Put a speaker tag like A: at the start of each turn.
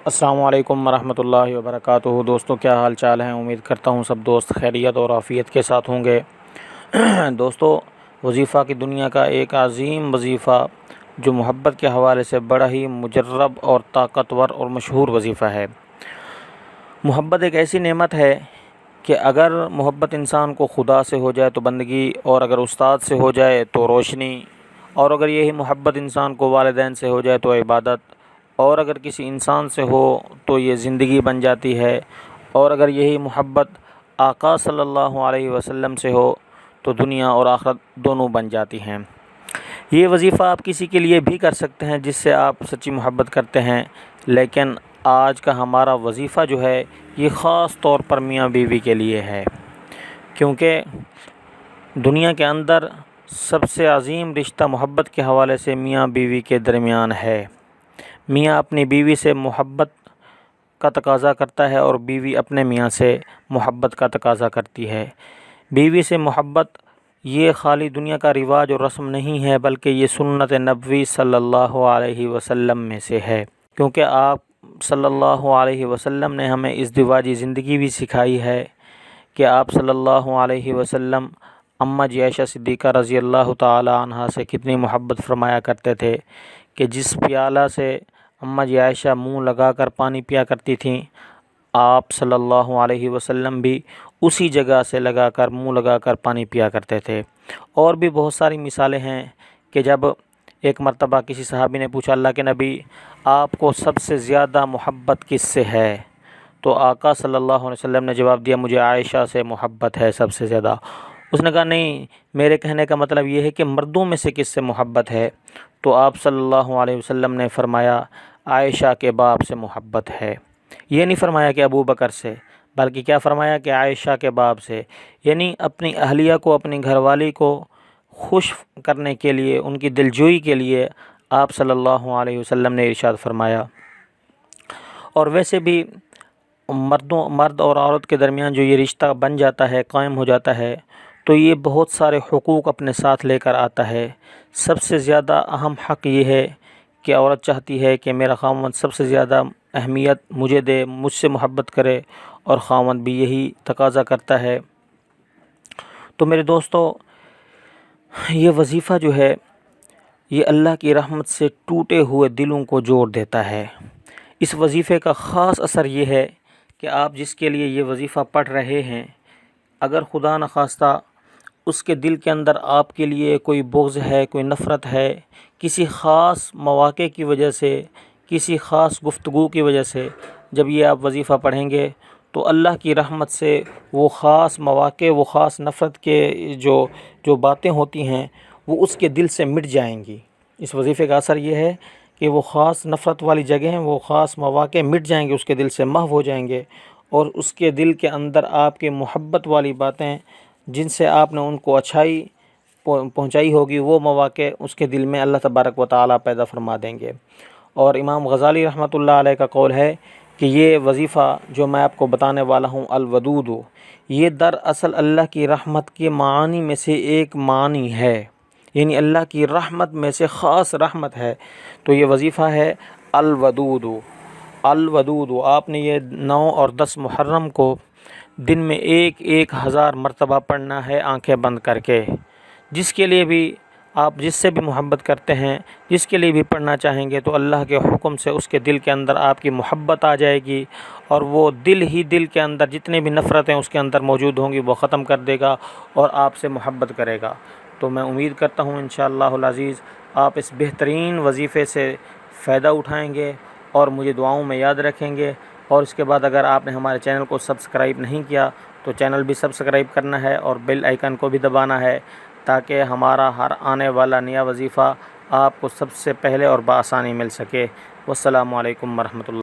A: السلام علیکم ورحمۃ اللہ وبرکاتہ۔ دوستو کیا حال چال ہیں؟ امید کرتا ہوں سب دوست خیریت اور عافیت کے ساتھ ہوں گے۔ دوستو، وظیفہ کی دنیا کا ایک عظیم وظیفہ جو محبت کے حوالے سے بڑا ہی مجرب اور طاقتور اور مشہور وظیفہ ہے۔ محبت ایک ایسی نعمت ہے کہ اگر محبت انسان کو خدا سے ہو جائے تو بندگی، اور اگر استاد سے ہو جائے تو روشنی، اور اگر یہی محبت انسان کو والدین سے ہو جائے تو عبادت، اور اگر کسی انسان سے ہو تو یہ زندگی بن جاتی ہے، اور اگر یہی محبت آقا صلی اللہ علیہ وسلم سے ہو تو دنیا اور آخرت دونوں بن جاتی ہیں۔ یہ وظیفہ آپ کسی کے لیے بھی کر سکتے ہیں جس سے آپ سچی محبت کرتے ہیں، لیکن آج کا ہمارا وظیفہ جو ہے یہ خاص طور پر میاں بیوی کے لیے ہے، کیونکہ دنیا کے اندر سب سے عظیم رشتہ محبت کے حوالے سے میاں بیوی کے درمیان ہے۔ میاں اپنی بیوی سے محبت کا تقاضا کرتا ہے اور بیوی اپنے میاں سے محبت کا تقاضا کرتی ہے۔ بیوی سے محبت یہ خالی دنیا کا رواج اور رسم نہیں ہے، بلکہ یہ سنت نبوی صلی اللہ علیہ وسلم میں سے ہے، کیونکہ آپ صلی اللہ علیہ وسلم نے ہمیں ازدواجی زندگی بھی سکھائی ہے کہ آپ صلی اللہ علیہ وسلم اماں جی عائشہ صدیقہ رضی اللہ تعالی عنہا سے کتنی محبت فرمایا کرتے تھے کہ جس پیالہ سے اماں جی عائشہ منہ لگا کر پانی پیا کرتی تھیں، آپ صلی اللہ علیہ وسلم بھی اسی جگہ سے لگا کر منہ لگا کر پانی پیا کرتے تھے۔ اور بھی بہت ساری مثالیں ہیں کہ جب ایک مرتبہ کسی صحابی نے پوچھا، اللہ کے نبی آپ کو سب سے زیادہ محبت کس سے ہے؟ تو آقا صلی اللہ علیہ وسلم نے جواب دیا، مجھے عائشہ سے محبت ہے سب سے زیادہ۔ اس نے کہا نہیں، میرے کہنے کا مطلب یہ ہے کہ مردوں میں سے کس سے محبت ہے؟ تو آپ صلی اللہ علیہ وسلم نے فرمایا عائشہ کے باپ سے محبت ہے۔ یہ نہیں فرمایا کہ ابو بکر سے، بلکہ کیا فرمایا کہ عائشہ کے باپ سے، یعنی اپنی اہلیہ کو، اپنی گھر والی کو خوش کرنے کے لیے، ان کی دلجوئی کے لیے آپ صلی اللہ علیہ وسلم نے ارشاد فرمایا۔ اور ویسے بھی مرد اور عورت کے درمیان جو یہ رشتہ بن جاتا ہے، قائم ہو جاتا ہے، تو یہ بہت سارے حقوق اپنے ساتھ لے کر آتا ہے۔ سب سے زیادہ اہم حق یہ ہے کہ عورت چاہتی ہے کہ میرا خاوند سب سے زیادہ اہمیت مجھے دے، مجھ سے محبت کرے، اور خاوند بھی یہی تقاضا کرتا ہے۔ تو میرے دوستو، یہ وظیفہ جو ہے یہ اللہ کی رحمت سے ٹوٹے ہوئے دلوں کو جوڑ دیتا ہے۔ اس وظیفے کا خاص اثر یہ ہے کہ آپ جس کے لیے یہ وظیفہ پڑھ رہے ہیں، اگر خدا نخواستہ اس کے دل کے اندر آپ کے لیے کوئی بغض ہے، کوئی نفرت ہے، کسی خاص مواقع کی وجہ سے، کسی خاص گفتگو کی وجہ سے، جب یہ آپ وظیفہ پڑھیں گے تو اللہ کی رحمت سے وہ خاص مواقع، وہ خاص نفرت کے جو باتیں ہوتی ہیں وہ اس کے دل سے مٹ جائیں گی۔ اس وظیفے کا اثر یہ ہے کہ وہ خاص نفرت والی جگہیں، وہ خاص مواقع مٹ جائیں گے، اس کے دل سے محو ہو جائیں گے، اور اس کے دل کے اندر آپ کے محبت والی باتیں جن سے آپ نے ان کو اچھائی پہنچائی ہوگی، وہ مواقع اس کے دل میں اللہ تبارک و تعالیٰ پیدا فرما دیں گے۔ اور امام غزالی رحمۃ اللہ علیہ کا قول ہے کہ یہ وظیفہ جو میں آپ کو بتانے والا ہوں، الودود، یہ دراصل اللہ کی رحمت کے معانی میں سے ایک معنی ہے، یعنی اللہ کی رحمت میں سے خاص رحمت ہے۔ تو یہ وظیفہ ہے الودود۔ الودود آپ نے یہ 9 اور 10 محرم کو دن میں 1000 مرتبہ پڑھنا ہے، آنکھیں بند کر کے۔ جس کے لیے بھی آپ جس سے بھی محبت کرتے ہیں، جس کے لیے بھی پڑھنا چاہیں گے، تو اللہ کے حکم سے اس کے دل کے اندر آپ کی محبت آ جائے گی، اور وہ دل کے اندر جتنے بھی نفرتیں اس کے اندر موجود ہوں گی وہ ختم کر دے گا اور آپ سے محبت کرے گا۔ تو میں امید کرتا ہوں انشاءاللہ العزیز آپ اس بہترین وظیفے سے فائدہ اٹھائیں گے اور مجھے دعاؤں میں یاد رکھیں گے۔ اور اس کے بعد اگر آپ نے ہمارے چینل کو سبسکرائب نہیں کیا تو چینل بھی سبسکرائب کرنا ہے اور بیل آئیکن کو بھی دبانا ہے، تاکہ ہمارا ہر آنے والا نیا وظیفہ آپ کو سب سے پہلے اور بآسانی مل سکے۔ والسلام علیکم ورحمۃ اللہ۔